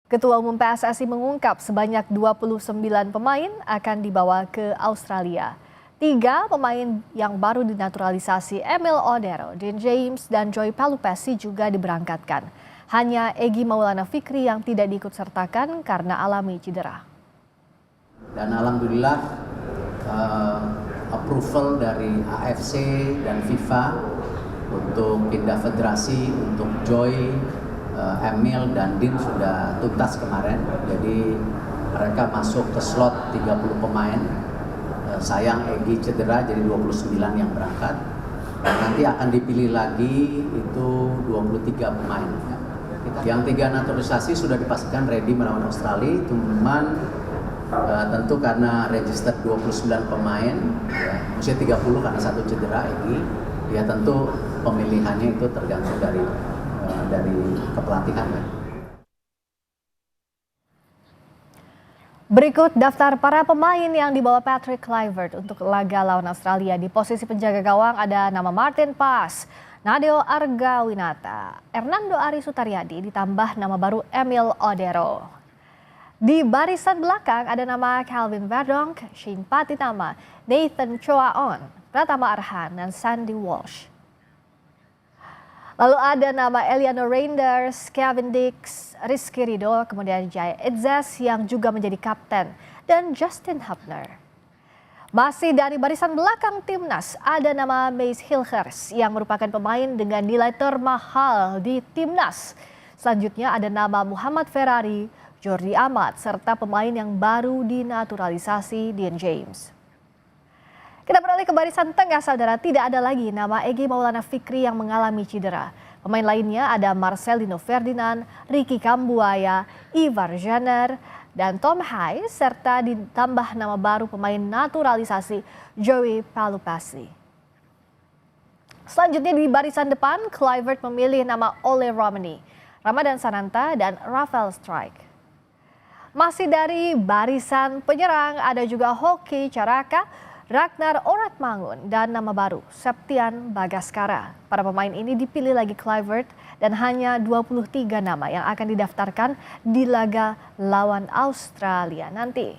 Ketua Umum PSSI mengungkap sebanyak 29 pemain akan dibawa ke Australia. 3 pemain yang baru dinaturalisasi Emil Odero, Dean James, dan Joey Palupesi juga diberangkatkan. Hanya Egy Maulana Fikri yang tidak diikutsertakan karena alami cedera. Dan alhamdulillah approval dari AFC dan FIFA untuk pindah federasi untuk Joey, Emil dan Dean sudah tuntas kemarin. Jadi mereka masuk ke slot 30 pemain. Sayang Egy cedera jadi 29 yang berangkat. Dan nanti akan dipilih lagi itu 23 pemain. Yang 3 naturalisasi sudah dipastikan ready melawan Australia, cuman tentu karena register 29 pemain, ya, maksudnya 30 karena 1 cedera Egy, ya tentu pemilihannya itu tergantung dari kepelatihan. Berikut daftar para pemain yang dibawa Patrick Kluivert untuk laga lawan Australia. Di posisi penjaga gawang ada nama Martin Paes, Nadeo Argawinata, Hernando Ari Sutaryadi, ditambah nama baru Emil Odero. Di barisan belakang ada nama Calvin Verdonk, Shane Patinama, Nathan Choaon, Pratama Arhan, dan Sandy Walsh. Lalu ada nama Eliano Reinders, Kevin Dix, Rizky Ridho, kemudian Jaya Itzes yang juga menjadi kapten, dan Justin Hubner. Masih dari barisan belakang timnas, ada nama Mace Hilgers yang merupakan pemain dengan nilai termahal di timnas. Selanjutnya ada nama Muhammad Ferrari, Jordi Amat, serta pemain yang baru dinaturalisasi Dean James. Kita beralih ke barisan tengah, saudara. Tidak ada lagi nama Egy Maulana Fikri yang mengalami cedera. Pemain lainnya ada Marcelino Ferdinand, Ricky Kambuaya, Ivar Jenner, dan Tom Hai, serta ditambah nama baru pemain naturalisasi Joey Palupesi. Selanjutnya di barisan depan, Kluivert memilih nama Ole Romani, Ramadan Sananta, dan Rafael Strijk. Masih dari barisan penyerang ada juga Hoki Caraka, Ragnar Oratmangun, dan nama baru Septian Bagaskara. Para pemain ini dipilih lagi Kluivert dan hanya 23 nama yang akan didaftarkan di laga lawan Australia nanti.